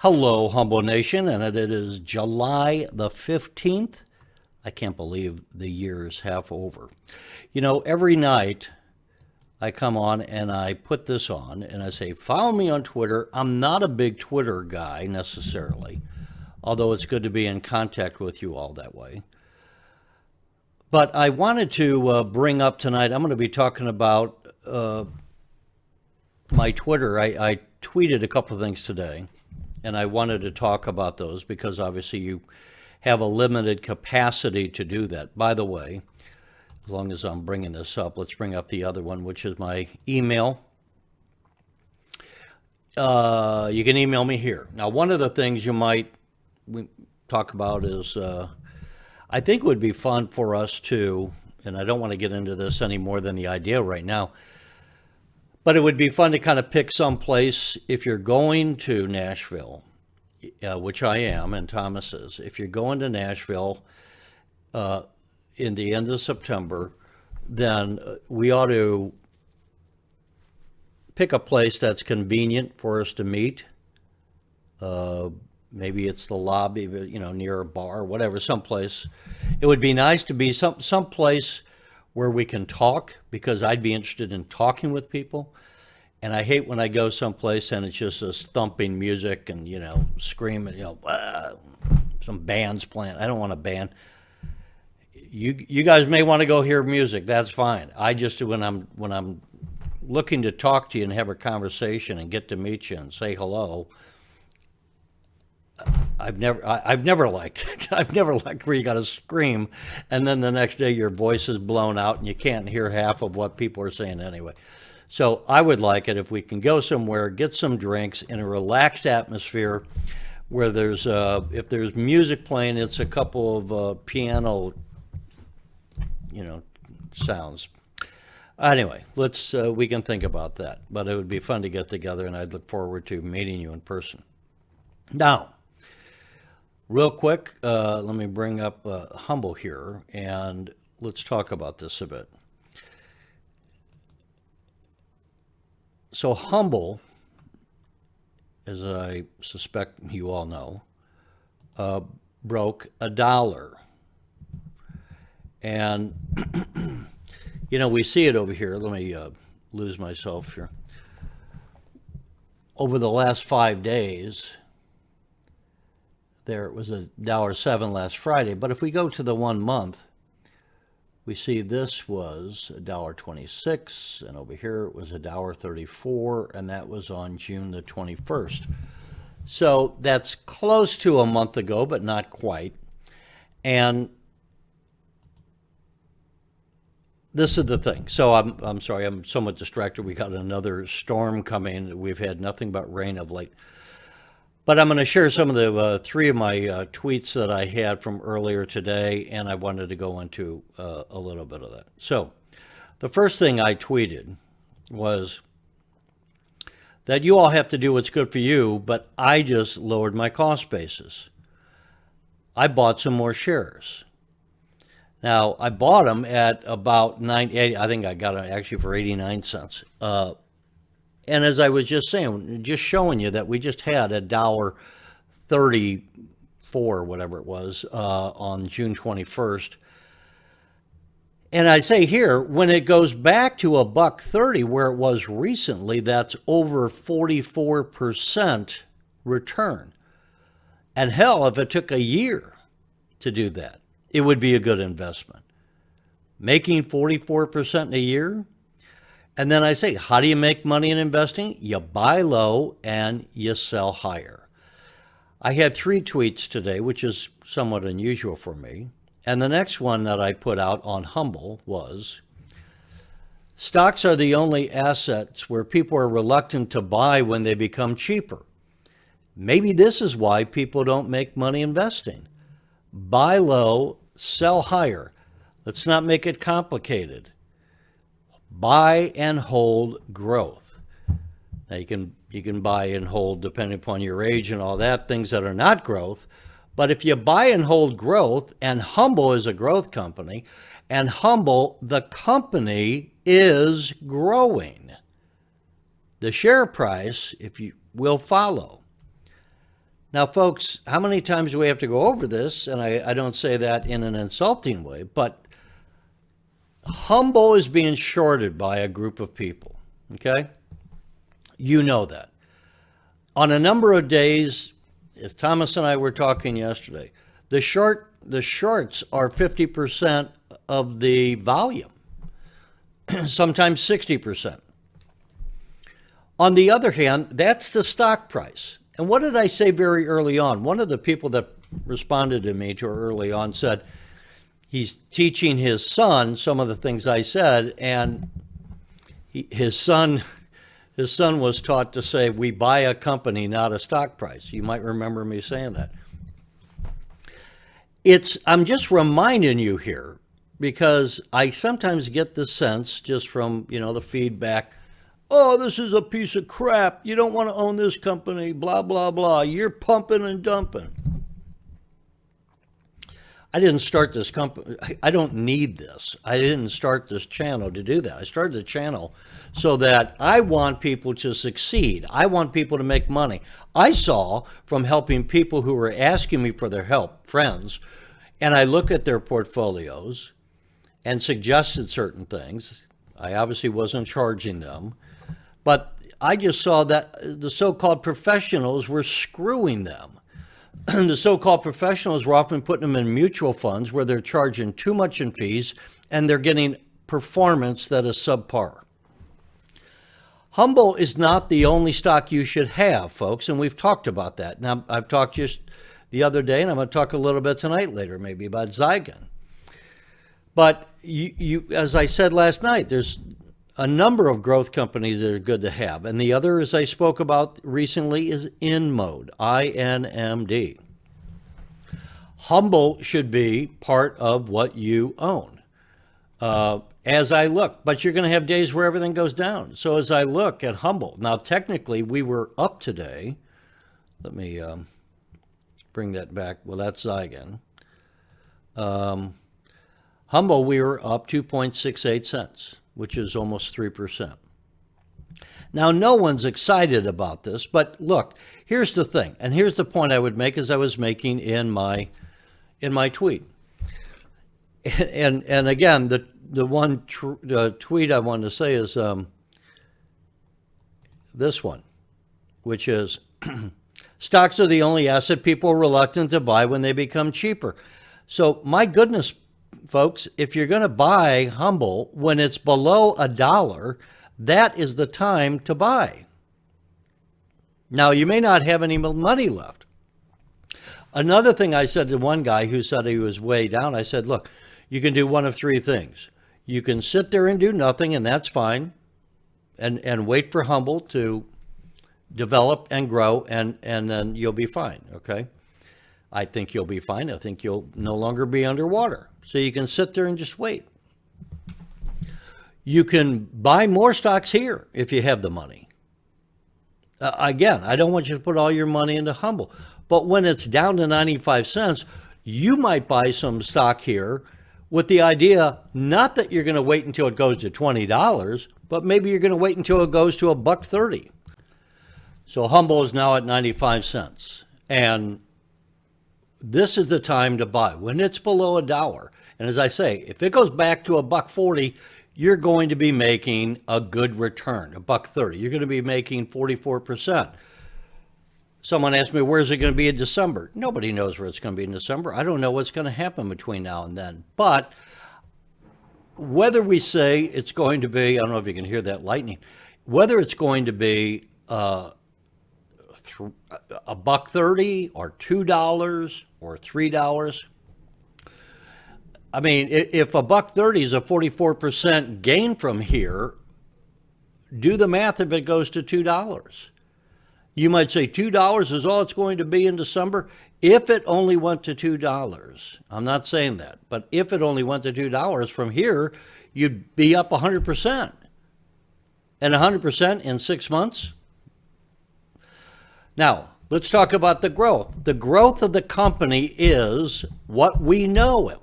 Hello, Humble Nation, and it is July the 15th. I can't believe the year is half over. Every night I come on and I put this on and I say, follow me on Twitter. I'm not a big Twitter guy necessarily, although it's good to be in contact with you all that way. But I wanted to bring up tonight, I'm going to be talking about my Twitter. I tweeted a couple of things today, and I wanted to talk about those because obviously you have a limited capacity to do that. By the way, as long as I'm bringing this up, let's bring up the other one, which is my email. You can email me here. Now, one of the things you might talk about is I think it would be fun for us to, and I don't want to get into this any more than the idea right now, but it would be fun to kind of pick some place if you're going to Nashville, which I am, and Thomas is. If you're going to Nashville in the end of September, then we ought to pick a place that's convenient for us to meet. Maybe it's the lobby, near a bar, whatever, someplace. It would be nice to be some place where we can talk, because I'd be interested in talking with people. And I hate when I go someplace and it's just this thumping music and, screaming, some band's playing. I don't want a band. You guys may want to go hear music. That's fine. I just, when I'm looking to talk to you and have a conversation and get to meet you and say hello, I've never liked it. I've never liked where you got to scream and then the next day your voice is blown out and you can't hear half of what people are saying anyway. So I would like it if we can go somewhere, get some drinks in a relaxed atmosphere where there's if there's music playing, it's a couple of piano, sounds. Anyway, we can think about that. But it would be fun to get together, and I'd look forward to meeting you in person. Now, real quick, let me bring up Humble here, and let's talk about this a bit. So Humble, as I suspect you all know, broke $1. And, we see it over here. Let me lose myself here. Over the last 5 days, there it was $1.07 last Friday. But if we go to the 1 month, we see this was $1.26, and over here it was $1.34, and that was on June the 21st. So that's close to a month ago, but not quite. And this is the thing. So I'm sorry, I'm somewhat distracted. We got another storm coming. We've had nothing but rain of late. But I'm going to share some of the three of my tweets that I had from earlier today, and I wanted to go into a little bit of that. So the first thing I tweeted was that you all have to do what's good for you, but I just lowered my cost basis. I bought some more shares. Now, I bought them at about 98. I think I got them actually for 89 cents. And as I was just saying, just showing you that we just had $1.34, whatever it was, on June 21st. And I say here, when it goes back to $1.30 where it was recently, that's over 44% return. And hell, if it took a year to do that, it would be a good investment. Making 44% in a year. And then I say, how do you make money in investing? You buy low and you sell higher. I had 3 tweets today, which is somewhat unusual for me. And the next one that I put out on Humble was, stocks are the only assets where people are reluctant to buy when they become cheaper. Maybe this is why people don't make money investing. Buy low, sell higher. Let's not make it complicated. Buy and hold growth. Now you can buy and hold depending upon your age and all that, things that are not growth. But if you buy and hold growth, and Humble is a growth company, and Humble, the company, is growing. The share price, if you will follow. Now, folks, how many times do we have to go over this? And I don't say that in an insulting way, but Humble is being shorted by a group of people, okay? You know that. On a number of days, as Thomas and I were talking yesterday, the shorts are 50% of the volume, sometimes 60%. On the other hand, that's the stock price. And what did I say very early on? One of the people that responded to me too early on said he's teaching his son some of the things I said, and his son was taught to say, we buy a company, not a stock price. You might remember me saying that. I'm just reminding you here because I sometimes get the sense just from, the feedback, oh, this is a piece of crap. You don't want to own this company, blah, blah, blah. You're pumping and dumping. I didn't start this company. I don't need this. I didn't start this channel to do that. I started the channel so that I want people to succeed. I want people to make money. I saw from helping people who were asking me for their help, friends, and I look at their portfolios and suggested certain things. I obviously wasn't charging them. But I just saw that the so-called professionals were screwing them. The so-called professionals were often putting them in mutual funds where they're charging too much in fees and they're getting performance that is subpar. Humble is not the only stock you should have, folks, and we've talked about that. Now, I've talked just the other day, and I'm going to talk a little bit tonight later, maybe about Zygen. But you, as I said last night, there's a number of growth companies that are good to have. And the other, as I spoke about recently, is InMode, INMD. Humble should be part of what you own. As I look, but you're going to have days where everything goes down. So as I look at Humble, now technically we were up today. Let me bring that back. Well, that's Zygen. Humble, we were up 2.68 cents. Which is almost 3%. Now, no one's excited about this, but look, here's the thing, and here's the point I would make as I was making in my tweet. And again, the one tweet I wanted to say is this one, which is stocks are the only asset people are reluctant to buy when they become cheaper. So my goodness, folks, if you're going to buy Humble when it's below $1, that is the time to buy. Now, you may not have any money left. Another thing I said to one guy who said he was way down, I said, look, you can do one of three things. You can sit there and do nothing, and that's fine, and wait for Humble to develop and grow, and then you'll be fine, okay? I think you'll be fine. I think you'll no longer be underwater. So you can sit there and just wait. You can buy more stocks here if you have the money. Again, I don't want you to put all your money into Humble. But when it's down to 95 cents, you might buy some stock here with the idea not that you're going to wait until it goes to $20, but maybe you're going to wait until it goes to $1.30. So Humble is now at 95 cents. And this is the time to buy when it's below $1. And as I say, if it goes back to $1.40, you're going to be making a good return, $1.30. You're going to be making 44%. Someone asked me, where's it going to be in December? Nobody knows where it's going to be in December. I don't know what's going to happen between now and then. But whether we say it's going to be, I don't know if you can hear that lightning, whether it's going to be $1.30 or $2 or $3. I mean, if $1.30 is a 44% gain from here, do the math if it goes to $2. You might say $2 is all it's going to be in December. If it only went to $2, I'm not saying that, but if it only went to $2 from here, you'd be up 100%. And 100% in 6 months? Now, let's talk about the growth. The growth of the company is what we know.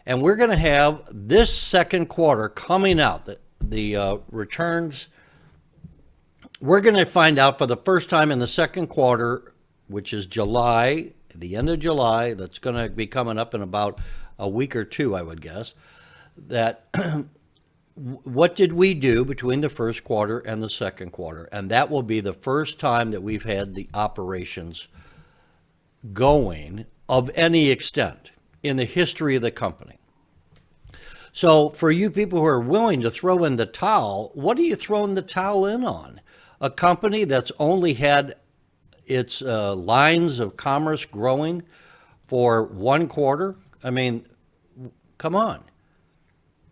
And we're going to have this second quarter coming out, the returns. We're going to find out for the first time in the second quarter which is July, the end of July, that's going to be coming up in about a week or two, I would guess, that what did we do between the first quarter and the second quarter? And that will be the first time that we've had the operations going of any extent in the history of the company. So for you people who are willing to throw in the towel, what are you throwing the towel in on? A company that's only had its lines of commerce growing for one quarter? I mean, come on.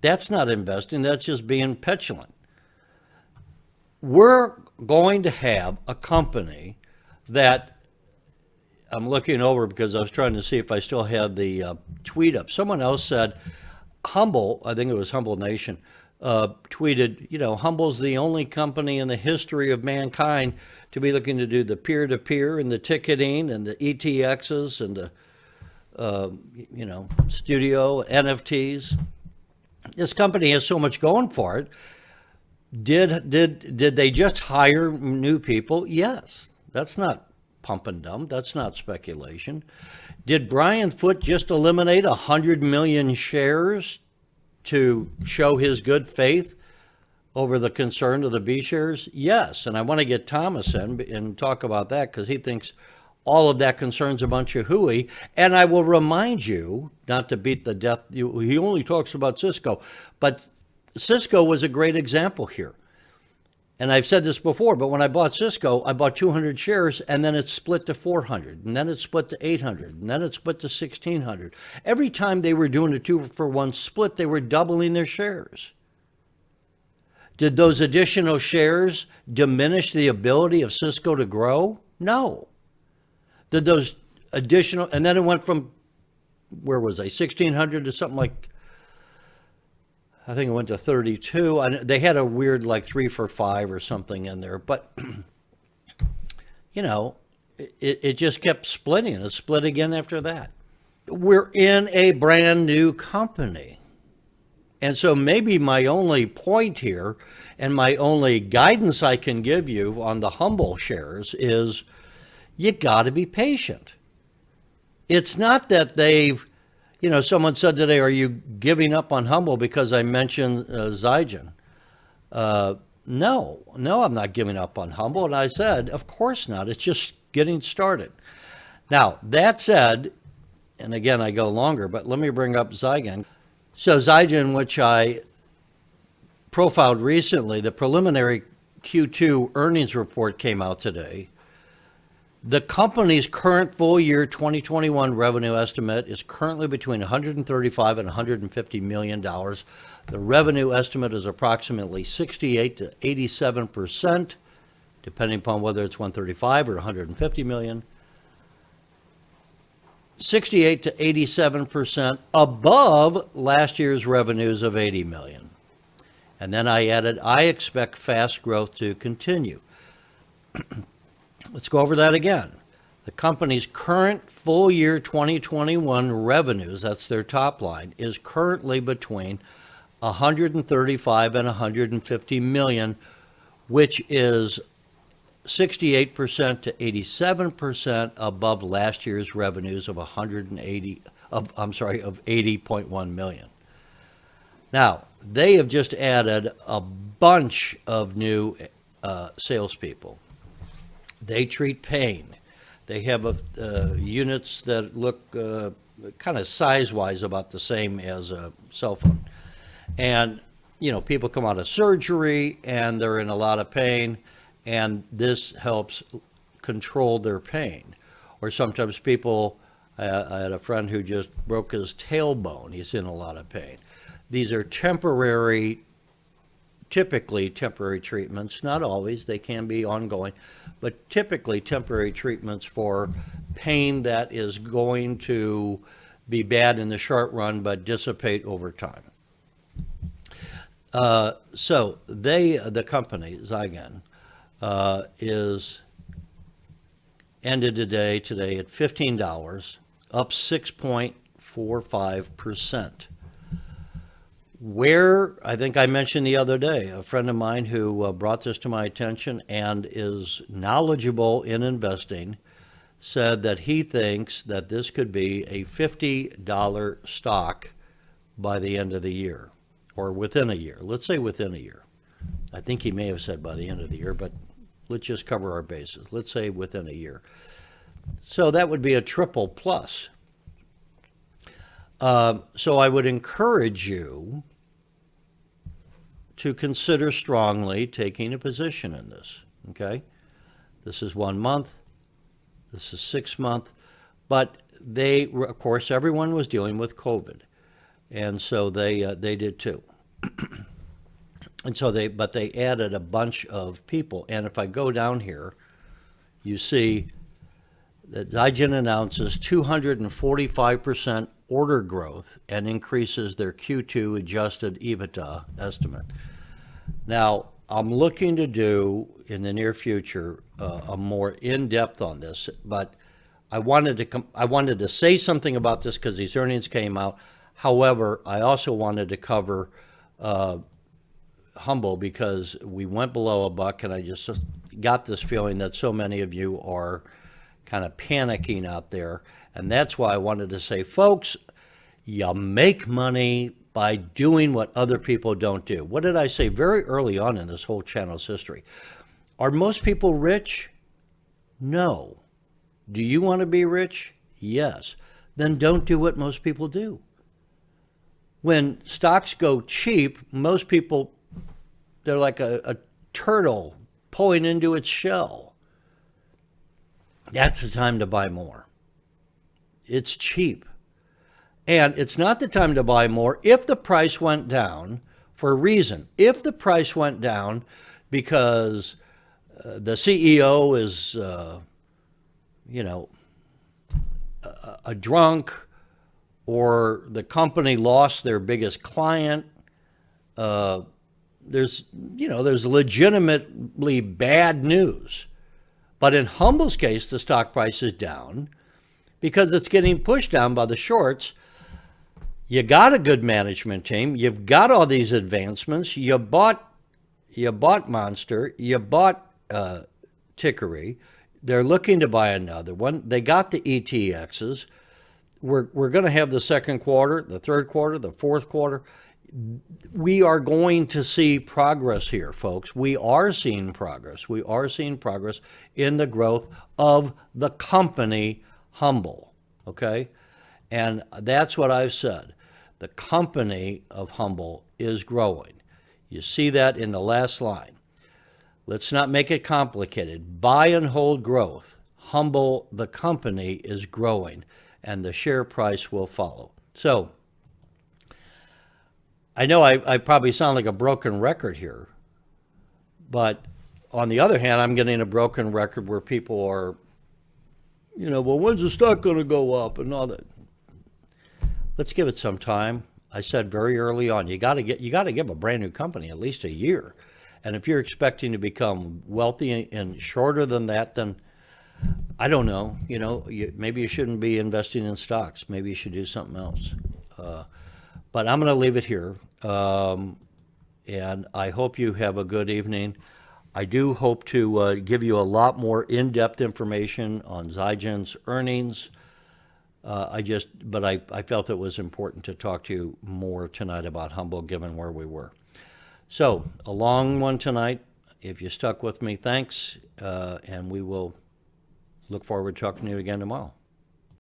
That's not investing, that's just being petulant. We're going to have a company that, I'm looking over because I was trying to see if I still had the tweet up. Someone else said, Humble, I think it was Humble Nation, tweeted, Humble's the only company in the history of mankind to be looking to do the peer-to-peer and the ticketing and the ETXs and the, studio NFTs. This company has so much going for it. Did they just hire new people? Yes. That's not pump and dump. That's not speculation. Did Brian Foote just eliminate 100 million shares to show his good faith over the concern of the B shares? Yes. And I want to get Thomas in and talk about that because he thinks all of that concerns a bunch of hooey. And I will remind you, not to beat the death, he only talks about Cisco, but Cisco was a great example here. And I've said this before, but when I bought Cisco, I bought 200 shares, and then it split to 400, and then it split to 800, and then it split to 1,600. Every time they were doing a 2-for-1 split, they were doubling their shares. Did those additional shares diminish the ability of Cisco to grow? No. Did those additional, and then it went from, where was I, 1,600 to something like, I think it went to 32. They had a weird like 3-for-5 or something in there, but it just kept splitting. It split again after that. We're in a brand new company. And so maybe my only point here and my only guidance I can give you on the Humble shares is you got to be patient. It's not that they've, someone said today, are you giving up on Humble because I mentioned Zygen? No, I'm not giving up on Humble. And I said, of course not. It's just getting started. Now, that said, and again, I go longer, but let me bring up Zygen. So Zygen, which I profiled recently, the preliminary Q2 earnings report came out today. The company's current full year 2021 revenue estimate is currently between $135 and $150 million. The revenue estimate is approximately 68 to 87%, depending upon whether it's 135 or 150 million. 68 to 87% above last year's revenues of 80 million. And then I added, I expect fast growth to continue. Let's go over that again. The company's current full year 2021 revenues, that's their top line, is currently between 135 and 150 million, which is 68% to 87% above last year's revenues of 80.1 million. Now, they have just added a bunch of new salespeople. They treat pain. They have units that look kind of size-wise about the same as a cell phone. And, people come out of surgery and they're in a lot of pain, and this helps control their pain. Or sometimes people, I had a friend who just broke his tailbone. He's in a lot of pain. These are typically temporary treatments, not always, they can be ongoing, but typically temporary treatments for pain that is going to be bad in the short run but dissipate over time. So the company, Zygen, is ended today at $15, up 6.45%. Where, I think I mentioned the other day, a friend of mine who brought this to my attention and is knowledgeable in investing said that he thinks that this could be a $50 stock by the end of the year, or within a year. Let's say within a year. I think he may have said by the end of the year, but let's just cover our bases. Let's say within a year. So that would be a triple plus. So I would encourage you to consider strongly taking a position in this, okay? This is 1 month. This is 6 months. But they, of course, everyone was dealing with COVID. And so they did too. And so they added a bunch of people. And if I go down here, you see that Zygen announces 245% order growth and increases their Q2 adjusted EBITDA estimate. Now, I'm looking to do in the near future a more in-depth on this, but I wanted to say something about this because these earnings came out. However, I also wanted to cover Humble because we went below $1, and I just got this feeling that so many of you are kind of panicking out there. And that's why I wanted to say, folks, you make money by doing what other people don't do. What did I say very early on in this whole channel's history? Are most people rich? No. Do you want to be rich? Yes. Then don't do what most people do. When stocks go cheap, most people, they're like a turtle pulling into its shell. That's the time to buy more. It's cheap. And it's not the time to buy more if the price went down for a reason. If the price went down because the CEO is, a drunk, or the company lost their biggest client, there's legitimately bad news. But in Humble's case, the stock price is down because it's getting pushed down by the shorts. You got a good management team. You've got all these advancements. You bought Monster. You bought Tickery. They're looking to buy another one. They got the ETXs. We're going to have the second quarter, the third quarter, the fourth quarter. We are going to see progress here, folks. We are seeing progress. We are seeing progress in the growth of the company Humble, okay? And that's what I've said. The company of Humble is growing. You see that in the last line. Let's not make it complicated. Buy and hold growth. Humble, the company, is growing, and the share price will follow. So I know I probably sound like a broken record here, but on the other hand, I'm getting a broken record where people are, well, when's the stock going to go up and all that? Let's give it some time. I said very early on, you got to give a brand new company at least a year. And if you're expecting to become wealthy and shorter than that, then I don't know. Maybe you shouldn't be investing in stocks. Maybe you should do something else. But I'm going to leave it here. And I hope you have a good evening. I do hope to give you a lot more in-depth information on Zygen's earnings. But I felt it was important to talk to you more tonight about Humble, given where we were. So, a long one tonight. If you stuck with me, thanks. And we will look forward to talking to you again tomorrow.